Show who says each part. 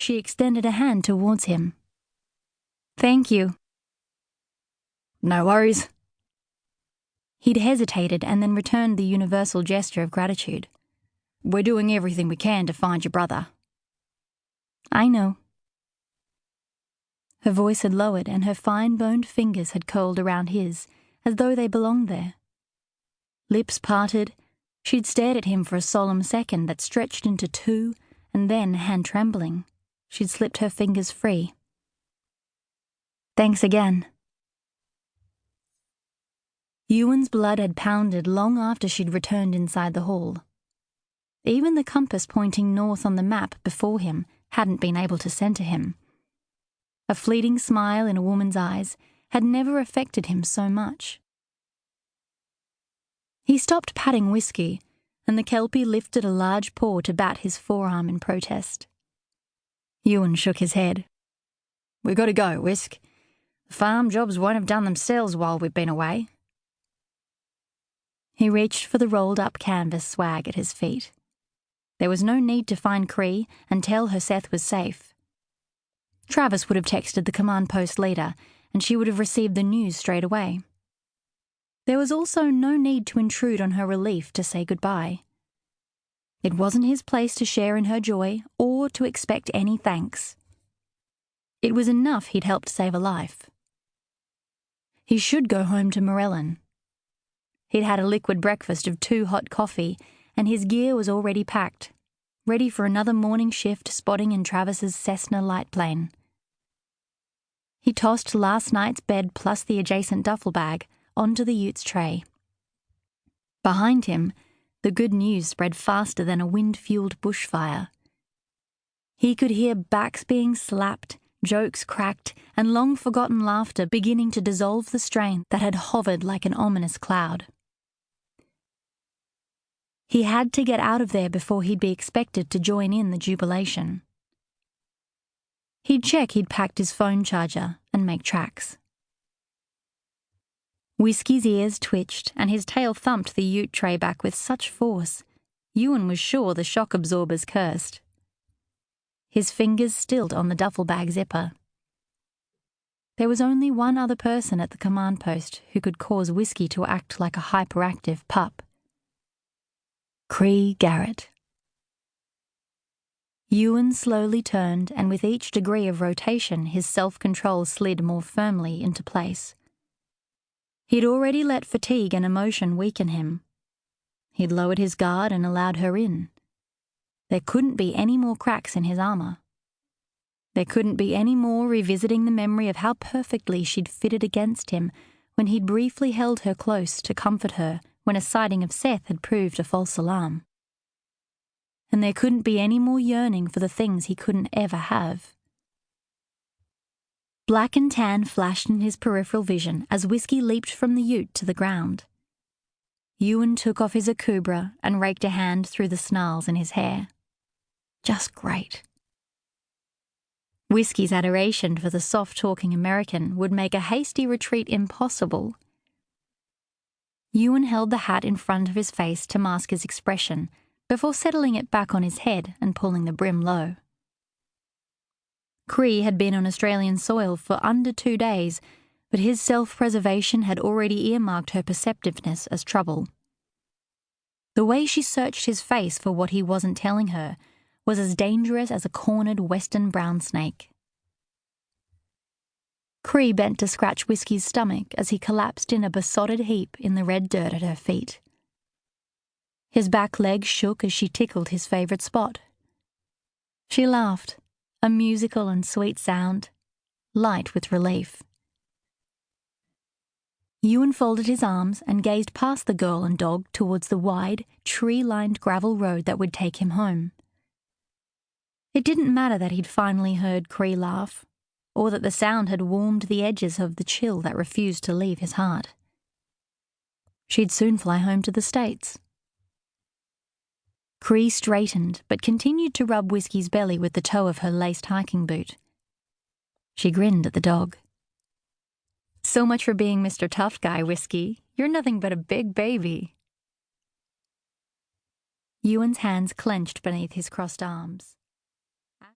Speaker 1: She extended a hand towards him. "Thank you."
Speaker 2: "No worries."
Speaker 1: He'd hesitated and then returned the universal gesture of gratitude.
Speaker 2: "We're doing everything we can to find your brother."
Speaker 1: "I know." Her voice had lowered and her fine-boned fingers had curled around his, as though they belonged there. Lips parted, she'd stared at him for a solemn second that stretched into two, and then, hand trembling, she'd slipped her fingers free. "Thanks again." Ewan's blood had pounded long after she'd returned inside the hall. Even the compass pointing north on the map before him hadn't been able to center him. A fleeting smile in a woman's eyes had never affected him so much. He stopped patting Whiskey, and the Kelpie lifted a large paw to bat his forearm in protest. Ewan shook his head.
Speaker 2: "We gotta go, Whisk. The farm jobs won't have done themselves while we've been away."
Speaker 1: He reached for the rolled-up canvas swag at his feet. There was no need to find Kree and tell her Seth was safe. Travis would have texted the command post later, and she would have received the news straight away. There was also no need to intrude on her relief to say goodbye. It wasn't his place to share in her joy or to expect any thanks. It was enough he'd helped save a life. He should go home to Morellon. He'd had a liquid breakfast of 2 hot coffee, and his gear was already packed, ready for another morning shift spotting in Travis's Cessna light plane. He tossed last night's bed plus the adjacent duffel bag onto the ute's tray. Behind him, the good news spread faster than a wind-fueled bushfire. He could hear backs being slapped, jokes cracked, and long-forgotten laughter beginning to dissolve the strain that had hovered like an ominous cloud. He had to get out of there before he'd be expected to join in the jubilation. He'd check he'd packed his phone charger and make tracks. Whiskey's ears twitched and his tail thumped the ute tray back with such force, Ewan was sure the shock absorbers cursed. His fingers stilled on the duffel bag zipper. There was only one other person at the command post who could cause Whiskey to act like a hyperactive pup. Kree Garrett. Ewan slowly turned, and with each degree of rotation his self-control slid more firmly into place. He'd already let fatigue and emotion weaken him. He'd lowered his guard and allowed her in. There couldn't be any more cracks in his armor. There couldn't be any more revisiting the memory of how perfectly she'd fitted against him when he'd briefly held her close to comfort her when a sighting of Seth had proved a false alarm. And there couldn't be any more yearning for the things he couldn't ever have. Black and tan flashed in his peripheral vision as Whiskey leaped from the ute to the ground. Ewan took off his akubra and raked a hand through the snarls in his hair. Just great. Whiskey's adoration for the soft-talking American would make a hasty retreat impossible. Ewan held the hat in front of his face to mask his expression before settling it back on his head and pulling the brim low. Kree had been on Australian soil for under 2 days, but his self-preservation had already earmarked her perceptiveness as trouble. The way she searched his face for what he wasn't telling her was as dangerous as a cornered western brown snake. Kree bent to scratch Whiskey's stomach as he collapsed in a besotted heap in the red dirt at her feet. His back leg shook as she tickled his favourite spot. She laughed, a musical and sweet sound, light with relief. Ewan folded his arms and gazed past the girl and dog towards the wide, tree-lined gravel road that would take him home. It didn't matter that he'd finally heard Kree laugh, or that the sound had warmed the edges of the chill that refused to leave his heart. She'd soon fly home to the States. Kree straightened, but continued to rub Whiskey's belly with the toe of her laced hiking boot. She grinned at the dog. "So much for being Mr. Tough Guy, Whiskey. You're nothing but a big baby." Ewan's hands clenched beneath his crossed arms.